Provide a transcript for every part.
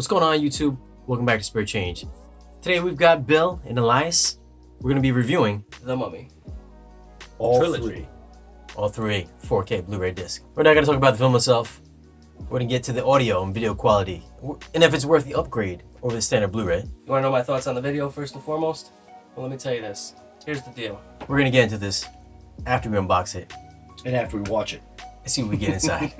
What's going on, YouTube? Welcome back to Spirit Change. Today we've got Bill and Elias. We're going to be reviewing The Mummy. All Trilogy. three. All three 4K Blu-ray disc. We're not going to talk about the film itself. We're going to get to the audio and video quality, and if it's worth the upgrade over the standard Blu-ray. You want to know my thoughts on the video first and foremost? Well, let me tell you this. Here's the deal. We're going to get into this after we unbox it And after we watch it. and see what we get inside.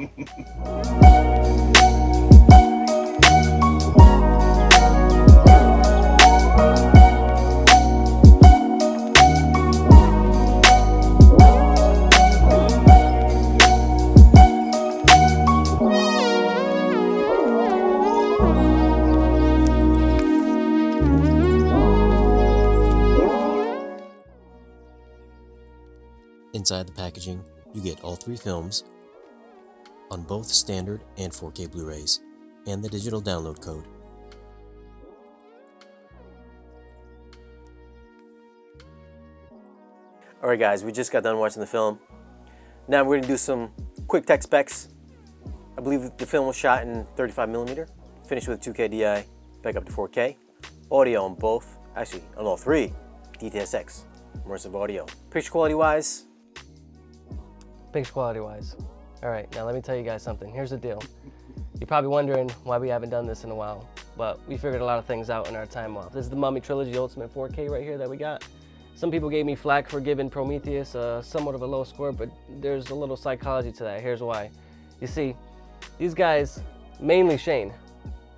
Inside the packaging, you get all three films on both standard and 4K Blu-rays, and the digital download code. Alright guys, we just got done watching the film. Now we're going to do some quick tech specs. I believe the film was shot in 35mm, finished with 2K DI, back up to 4K. Audio on both, actually on all three, DTS-X, immersive audio. Picture quality wise, Picture quality wise. All right, now let me tell you guys something. Here's the deal. You're probably wondering why we haven't done this in a while, but we figured a lot of things out in our time off. This is the Mummy Trilogy Ultimate 4K right here that we got. Some people gave me flack for giving Prometheus somewhat of a low score, but there's a little psychology to that. Here's why. You see, these guys, mainly Shane,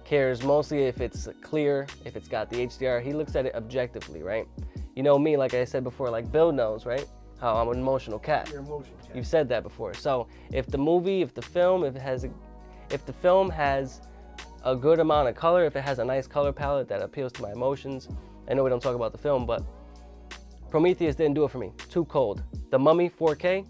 cares mostly if it's clear, if it's got the HDR. He looks at it objectively, right? You know me, like I said before, like Bill knows, right? How I'm an emotional cat. Your emotion cat. You've said that before. So if the movie, if the film has a good amount of color, if it has a nice color palette that appeals to my emotions, I know we don't talk about the film, but Prometheus didn't do it for me. Too cold. The Mummy 4K,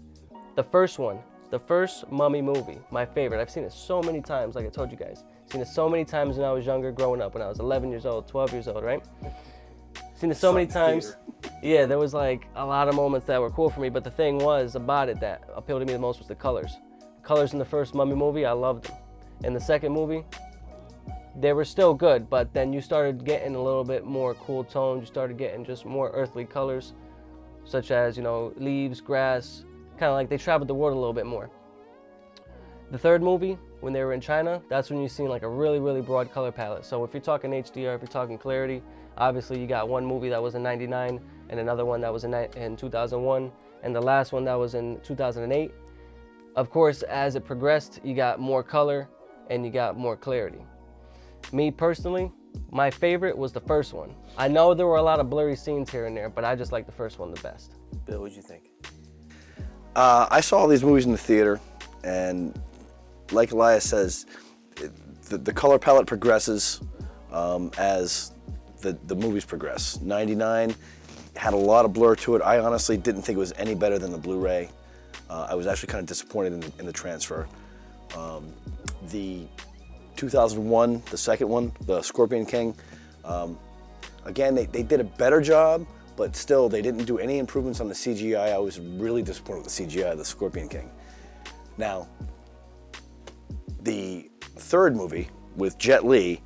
the first one, the first Mummy movie, my favorite. I've seen it so many times, like I told you guys. Seen it so many times when I was younger, growing up, when I was 11 years old, 12 years old, right? Seen it so many times. Yeah, there was like a lot of moments that were cool for me, but the thing was about it that appealed to me the most was the colors. The colors in the first Mummy movie, I loved them. In the second movie, they were still good, but then you started getting a little bit more cool tones. You started getting just more earthly colors, such as, you know, leaves, grass, kind of like they traveled the world a little bit more. The third movie, when they were in China, that's when you seen like a really, really broad color palette. So if you're talking HDR, if you're talking clarity, obviously you got one movie that was in '99 and another one that was in 2001 and the last one that was in 2008. Of course, as it progressed, you got more color and you got more clarity. Me personally, my favorite was the first one. I know there were a lot of blurry scenes here and there, but I just like the first one the best. Bill, what'd you think? I saw all these movies in the theater, and like Elias says, the color palette progresses as the movies progress. 99 had a lot of blur to it. I honestly didn't think it was any better than the Blu-ray. I was actually kind of disappointed in the transfer. The 2001, the second one, the Scorpion King, again, they did a better job, but still they didn't do any improvements on the CGI. I was really disappointed with the CGI of the Scorpion King. Now, the third movie with Jet Li,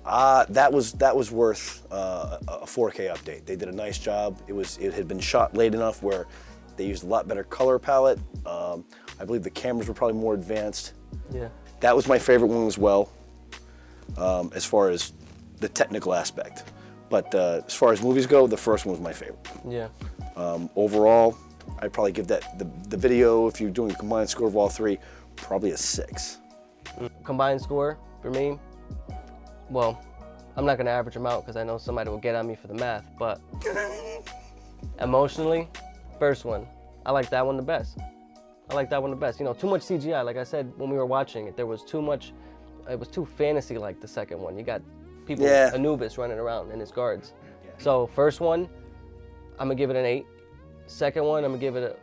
that was worth a 4K update. They did a nice job. It had been shot late enough where they used a lot better color palette. I believe the cameras were probably more advanced. Yeah. That was my favorite one as well, as far as the technical aspect. But as far as movies go, the first one was my favorite. Yeah. Overall, I'd probably give that the video, if you're doing a combined score of all three, probably a 6. Combined score for me, well, I'm not gonna average them out because I know somebody will get on me for the math, but emotionally, first one, I like that one the best. I like that one the best. You know, too much CGI, like I said when we were watching it, there was too much, it was too fantasy-like, the second one. You got people, Anubis running around and his guards. Yeah. So first one, I'm gonna give it an 8. Second one, I'm gonna give it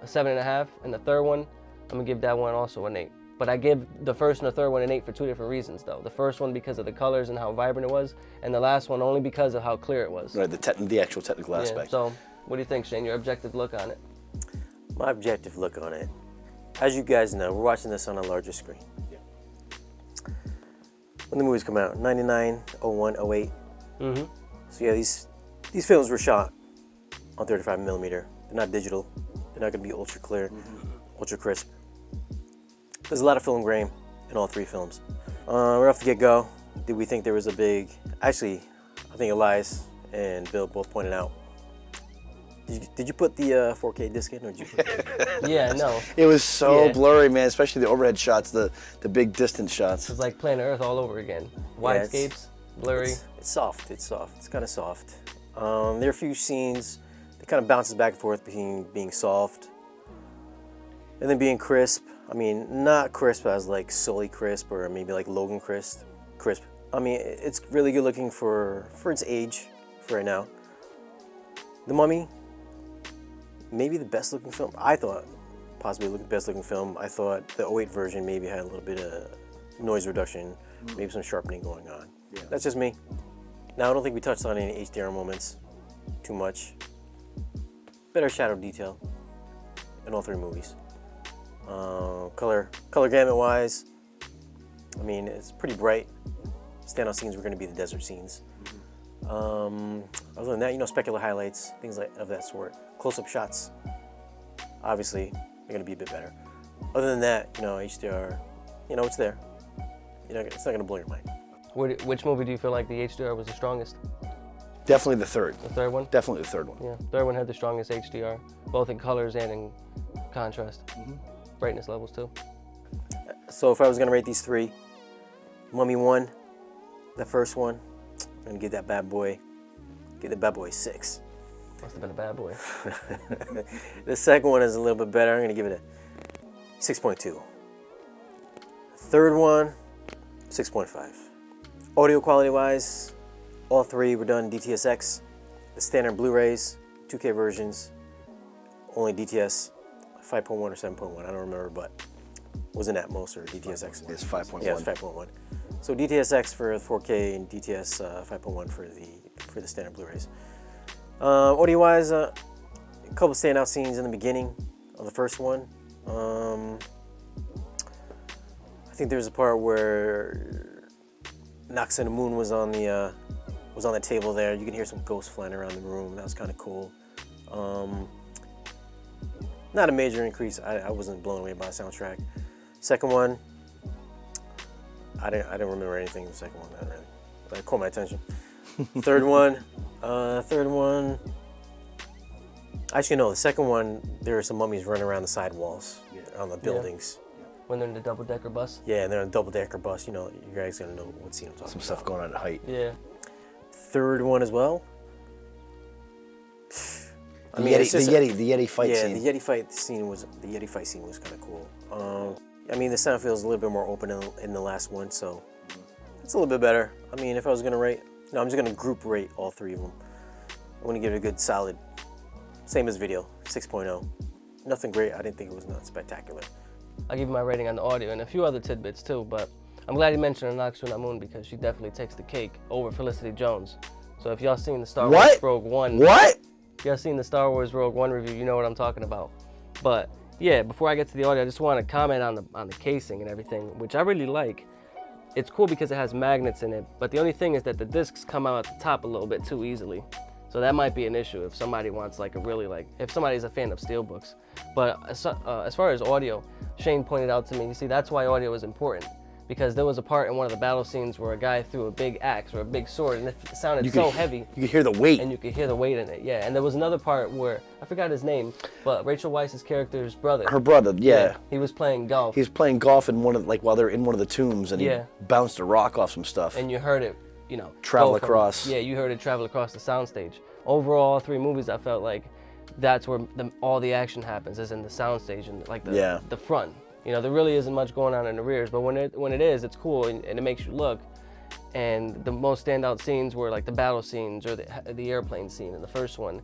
a 7.5. And the third one, I'm gonna give that one also an 8. But I give the first and the third one an 8 for 2 different reasons though. The first one because of the colors and how vibrant it was, and the last one only because of how clear it was. Right, the actual technical aspect. So, what do you think, Shane? Your objective look on it? My objective look on it, as you guys know, we're watching this on a larger screen. Yeah. when the movies come out, 99, 01, 08. Mm-hmm. So yeah, these films were shot on 35 millimeter. They're not digital. They're not going to be ultra clear, ultra crisp. There's a lot of film grain in all three films. Right off the get-go, did we think there was a big... Actually, I think Elias and Bill both pointed out. Did you put the 4K disc in, or did you put the... Yeah, no. It was so blurry, man, especially the overhead shots, the big distance shots. It's like Planet Earth all over again. Widescapes, blurry. It's soft. It's kind of soft. There are a few scenes that kind of bounces back and forth between being soft and then being crisp. I mean, not crisp as like Sully crisp or maybe like Logan crisp. I mean, it's really good looking for its age for right now. The Mummy, maybe the best looking film. I thought possibly the best looking film. I thought the 08 version maybe had a little bit of noise reduction, maybe some sharpening going on. Yeah. That's just me. Now, I don't think we touched on any HDR moments too much. Better shadow detail in all three movies. Color gamut wise, I mean, it's pretty bright. Standout scenes were going to be the desert scenes. Other than that, specular highlights, things of that sort. Close-up shots, obviously, they're going to be a bit better. Other than that, HDR, it's there. It's not going to blow your mind. Which movie do you feel like the HDR was the strongest? Definitely the third. The third one? Definitely the third one. Yeah, third one had the strongest HDR, both in colors and in contrast. Brightness levels too. So if I was going to rate these three, Mummy 1, the first one, I'm going to give that bad boy, the bad boy 6. Must have been a bad boy. The second one is a little bit better. I'm going to give it a 6.2. Third one, 6.5. Audio quality wise, all three were done DTS-X. The standard Blu-rays, 2K versions, only DTS 5.1 or 7.1, I don't remember, but wasn't Atmos or DTS-X. It's 5.1. Yeah, it's 5.1. So DTS-X for 4K and DTS 5.1 for the standard Blu-rays. Audio-wise, a couple standout scenes in the beginning of the first one. I think there's a part where Nox and the Moon was on the table there. You can hear some ghosts flying around the room. That was kind of cool. Not a major increase. I wasn't blown away by the soundtrack. Second one, I didn't remember anything in the second one. Not really. That caught my attention. Third one. Actually, no. The second one, there are some mummies running around the side walls on the buildings. Yeah. When they're in the double-decker bus. Yeah, and they're on a double-decker bus. You guys gonna know what scene I'm talking about. Some stuff going on at height. Yeah. Third one as well. The Yeti fight scene. Yeah, the Yeti fight scene was kind of cool. I mean, the sound feels a little bit more open in the last one, so it's a little bit better. I mean, if I was gonna rate, I'm just gonna group rate all three of them. I want to give it a good solid, same as video, 6.0. Nothing great. I didn't think it was not spectacular. I'll give you my rating on the audio and a few other tidbits too, but I'm glad you mentioned Nox and the Moon because she definitely takes the cake over Felicity Jones. So if y'all seen the Star Wars Rogue One, if y'all seen the Star Wars Rogue One review, you know what I'm talking about. But yeah, before I get to the audio, I just want to comment on the casing and everything, which I really like. It's cool because it has magnets in it, but the only thing is that the discs come out at the top a little bit too easily. So that might be an issue if somebody wants if somebody's a fan of steelbooks. But as far as audio, Shane pointed out to me, you see, that's why audio is important. Because there was a part in one of the battle scenes where a guy threw a big axe or a big sword and it sounded so heavy. You could hear the weight. And you could hear the weight in it, yeah. And there was another part where, I forgot his name, but Rachel Weisz's character's brother. Her brother, yeah. He was playing golf. He was playing golf in while they're in one of the tombs and he bounced a rock off some stuff. And you heard it, travel across. Yeah, you heard it travel across the soundstage. Overall, all three movies, I felt like that's where all the action happens, is in the soundstage and the front. There really isn't much going on in the rears, but when it is, it's cool and it makes you look. And the most standout scenes were like the battle scenes or the airplane scene in the first one.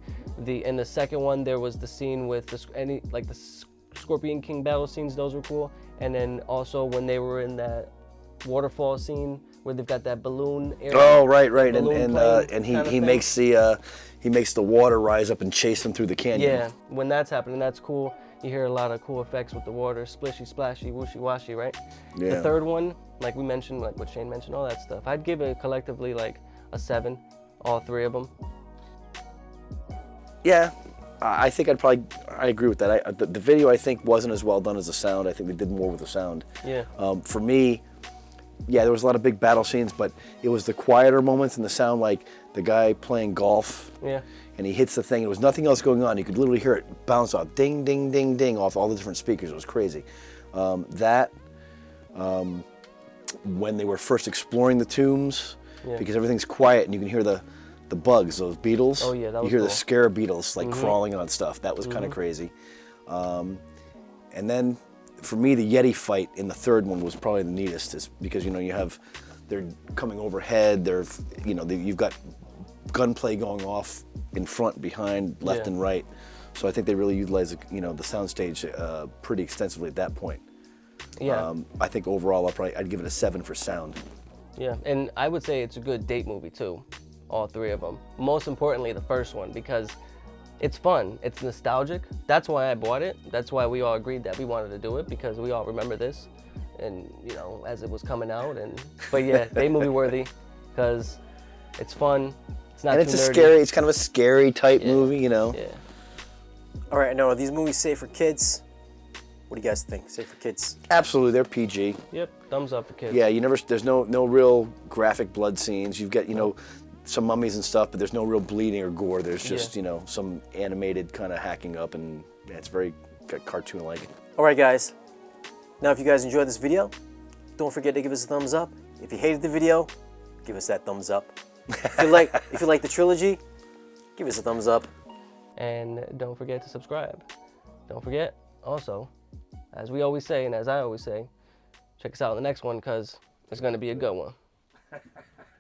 In the second one, there was the scene with the Scorpion King battle scenes. Those were cool. And then also when they were in that waterfall scene where they've got that balloon area. Oh, right. And he makes the water rise up and chase them through the canyon. Yeah, when that's happening, that's cool. You hear a lot of cool effects with the water, splishy, splashy, wooshy, washy, right? Yeah. The third one, like we mentioned, like what Shane mentioned, all that stuff. I'd give it collectively like a 7, all 3 of them. Yeah, I think I agree with that. The video, I think, wasn't as well done as the sound. I think they did more with the sound. Yeah. For me, yeah, there was a lot of big battle scenes, but it was the quieter moments and the sound, like the guy playing golf. Yeah. And he hits the thing. There was nothing else going on. You could literally hear it bounce off, ding, ding, ding, ding, off all the different speakers. It was crazy. When they were first exploring the tombs, Yeah. because everything's quiet and you can hear the bugs, those beetles. Oh, yeah, that was You hear cool. the scare beetles like crawling on stuff. That was kind of crazy. And then for me, the Yeti fight in the third one was probably the neatest, is because they're coming overhead. You've got gunplay going off in front, behind, left, Yeah. and right. So I think they really utilized the soundstage pretty extensively at that point. Yeah. I think overall I'd give it a 7 for sound. Yeah, and I would say it's a good date movie too, all 3 of them. Most importantly, the first one, because it's fun, it's nostalgic. That's why I bought it. That's why we all agreed that we wanted to do it, because we all remember this, and as it was coming out. But yeah, date movie worthy, because it's fun. It's not And too it's nerdy. it's kind of a scary type movie, Yeah. All right, now are these movies safe for kids? What do you guys think? Safe for kids? Absolutely, they're PG. Yep. Thumbs up for kids. Yeah, there's no real graphic blood scenes. You've got, some mummies and stuff, but there's no real bleeding or gore. There's just, some animated kind of hacking up, and it's very cartoon-like. All right, guys. Now, if you guys enjoyed this video, don't forget to give us a thumbs up. If you hated the video, give us that thumbs up. If you like the trilogy, give us a thumbs up. And don't forget to subscribe. Don't forget, also, as we always say, and as I always say, check us out in the next one, because it's going to be a good one.